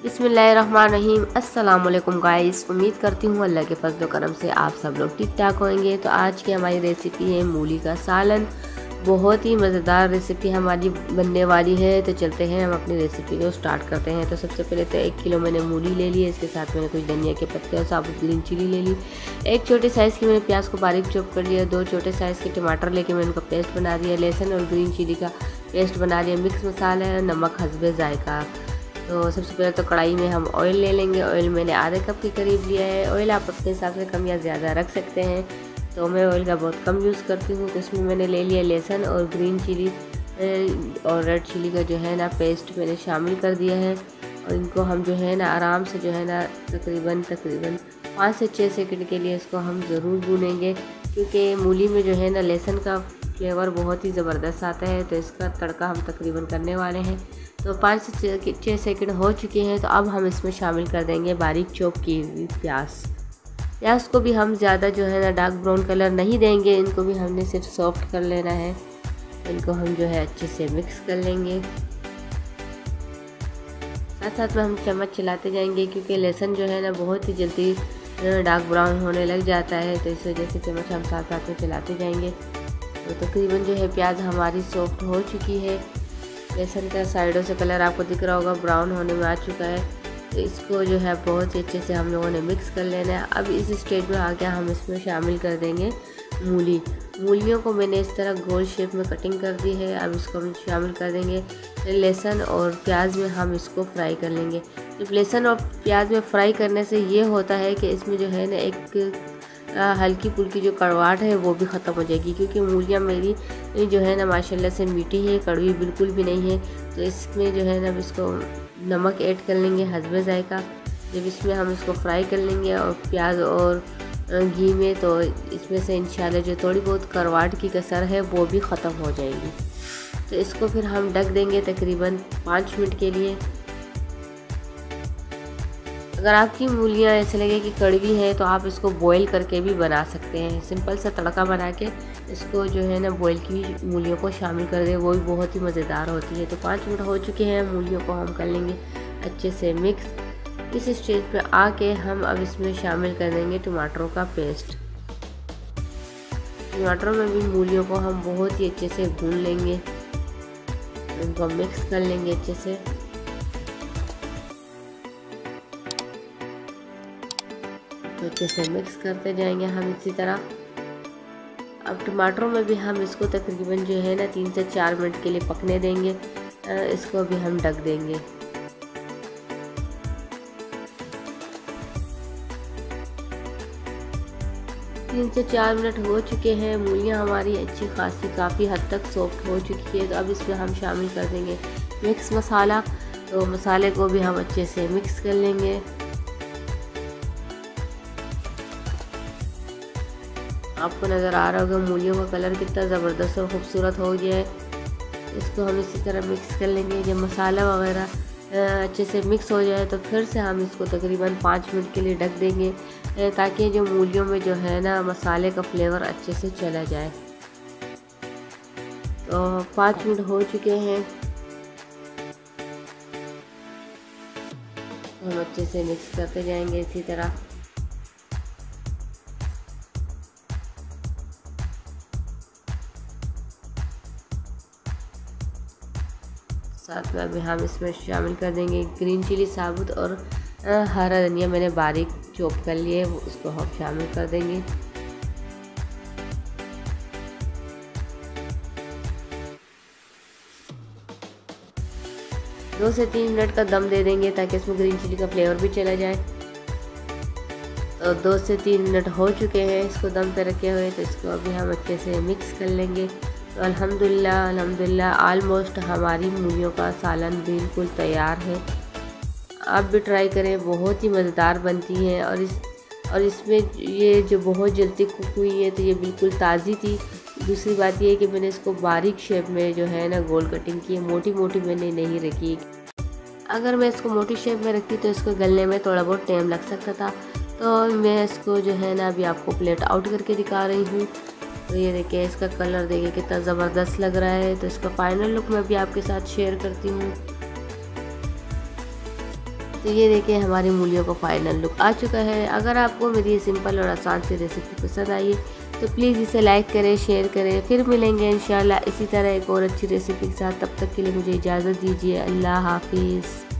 बिस्मिल्लाहिर्रहमानिर्रहीम। अस्सलाम वालेकुम गाइस। उम्मीद करती हूँ अल्लाह के फजल करम से आप सब लोग ठीक ठाक होंगे। तो आज की हमारी रेसिपी है मूली का सालन। बहुत ही मज़ेदार रेसिपी हमारी बनने वाली है। तो चलते हैं हम अपनी रेसिपी को स्टार्ट करते हैं। तो सबसे पहले तो 1 किलो मैंने मूली ले ली है। इसके साथ मैंने कुछ धनिया के पत्ते और साबुत ग्रीन चिली ले ली। 1 छोटे साइज़ की मैंने प्याज को बारीक चॉप कर लिया। 2 छोटे साइज़ के टमाटर लेके मैंने उनका पेस्ट बना दिया। लहसुन और ग्रीन चिली का पेस्ट बना दिया। मिक्स मसाला है, नमक हस्बे जायका। तो सबसे पहले तो कढ़ाई में हम ऑयल ले लेंगे। ऑयल मैंने आधे कप के करीब लिया है। ऑयल आप अपने हिसाब से कम या ज़्यादा रख सकते हैं। तो मैं ऑयल का बहुत कम यूज़ करती हूँ। तो इसमें मैंने ले लिया लहसुन और ग्रीन चिली और रेड चिली का जो है ना पेस्ट मैंने शामिल कर दिया है। और इनको हम जो है ना आराम से जो है ना तकरीबन 5 से 6 सेकंड के लिए इसको हम ज़रूर भूनेंगे, क्योंकि मूली में जो है ना लहसुन का फ्लेवर बहुत ही ज़बरदस्त आता है। तो इसका तड़का हम तकरीबन करने वाले हैं। तो 5 से 6 सेकंड हो चुके हैं। तो अब हम इसमें शामिल कर देंगे बारीक चॉप की हुई प्याज को भी हम ज़्यादा जो है ना डार्क ब्राउन कलर नहीं देंगे। इनको भी हमने सिर्फ सॉफ्ट कर लेना है। इनको हम जो है अच्छे से मिक्स कर लेंगे। साथ साथ में हम चम्मच चलाते जाएंगे, क्योंकि लहसुन जो है ना बहुत ही जल्दी डार्क ब्राउन होने लग जाता है। तो इस वजह से चम्मच हम साथ साथ में चलाते जाएंगे। तो तकरीबन जो है प्याज हमारी सॉफ्ट हो चुकी है। लहसुन का साइडों से कलर आपको दिख रहा होगा ब्राउन होने में आ चुका है। तो इसको जो है बहुत ही अच्छे से हम लोगों ने मिक्स कर लेना है। अब इस स्टेज में आके हम इसमें शामिल कर देंगे मूलियों को मैंने इस तरह गोल शेप में कटिंग कर दी है। अब इसको हम शामिल कर देंगे लहसुन और प्याज में। हम इसको फ्राई कर लेंगे। जब लहसुन और प्याज में फ्राई करने से ये होता है कि इसमें जो है ना एक हल्की फुल्की जो कड़वाहट है वो भी ख़त्म हो जाएगी, क्योंकि मूलियाँ मेरी जो है ना माशाल्लाह से मीठी है, कड़वी बिल्कुल भी नहीं है। तो इसमें जो है ना अब इसको नमक ऐड कर लेंगे हस्बे जायका। जब इसमें हम इसको फ्राई कर लेंगे और प्याज और घी में, तो इसमें से इंशाल्लाह जो थोड़ी बहुत कड़वाहट की कसर है वो भी ख़त्म हो जाएगी। तो इसको फिर हम ढक देंगे तकरीबन 5 मिनट के लिए। अगर आपकी मूलियाँ ऐसे लगे कि कड़वी हैं तो आप इसको बॉईल करके भी बना सकते हैं। सिंपल सा तड़का बना के इसको जो है ना बॉईल की मूलियों को शामिल कर दें, वो भी बहुत ही मज़ेदार होती है। तो 5 मिनट हो चुके हैं। मूलियों को हम कर लेंगे अच्छे से मिक्स। इस स्टेज पे आके हम अब इसमें शामिल कर देंगे टमाटरों का पेस्ट। टमाटरों में भी मूलियों को हम बहुत ही अच्छे से भून लेंगे। इनको मिक्स कर लेंगे अच्छे से। तो अच्छे से मिक्स करते जाएंगे हम इसी तरह। अब टमाटरों में भी हम इसको तकरीबन जो है ना 3 से 4 मिनट के लिए पकने देंगे। इसको भी हम ढक देंगे। तीन से 4 मिनट हो चुके हैं। मूलियाँ हमारी अच्छी खासी काफ़ी हद तक सॉफ्ट हो चुकी है। तो अब इसमें हम शामिल कर देंगे मिक्स मसाला। तो मसाले को भी हम अच्छे से मिक्स कर लेंगे। आपको नज़र आ रहा होगा मूलियों का कलर कितना ज़बरदस्त और ख़ूबसूरत हो गया है। इसको हम इसी तरह मिक्स कर लेंगे। जब मसाला वगैरह अच्छे से मिक्स हो जाए तो फिर से हम इसको तकरीबन 5 मिनट के लिए ढक देंगे, ताकि जो मूलियों में जो है ना मसाले का फ्लेवर अच्छे से चला जाए। तो 5 मिनट हो चुके हैं। हम अच्छे से मिक्स करते जाएंगे इसी तरह। साथ में अभी हम इसमें शामिल कर देंगे ग्रीन चिली साबुत और हरा धनिया मैंने बारीक चॉप कर लिए, उसको हम शामिल कर देंगे। दो से 3 मिनट का दम दे देंगे, ताकि इसमें ग्रीन चिली का फ्लेवर भी चला जाए। तो 2 से 3 मिनट हो चुके हैं इसको दम पे रखे हुए। तो इसको अभी हम अच्छे से मिक्स कर लेंगे। तो अल्हम्दुलिल्लाह ऑलमोस्ट हमारी मूलियों का सालन बिल्कुल तैयार है। आप भी ट्राई करें, बहुत ही मज़ेदार बनती है। और इसमें ये जो बहुत जल्दी कुक हुई है, तो ये बिल्कुल ताज़ी थी। दूसरी बात ये है कि मैंने इसको बारीक शेप में जो है ना गोल कटिंग की है, मोटी मोटी मैंने नहीं रखी। अगर मैं इसको मोटी शेप में रखती तो इसको गलने में थोड़ा बहुत टाइम लग सकता था। तो मैं इसको जो है ना अभी आपको प्लेट आउट करके दिखा रही हूँ। तो ये देखिए, इसका कलर देखिए कितना ज़बरदस्त लग रहा है। तो इसका फाइनल लुक मैं भी आपके साथ शेयर करती हूँ। तो ये देखिए हमारी मूलियों का फाइनल लुक आ चुका है। अगर आपको मेरी ये सिंपल और आसान सी रेसिपी पसंद आई तो प्लीज़ इसे लाइक करें, शेयर करें। फिर मिलेंगे इंशाल्लाह इसी तरह एक और अच्छी रेसिपी के साथ। तब तक के लिए मुझे इजाज़त दीजिए। अल्लाह हाफिज़।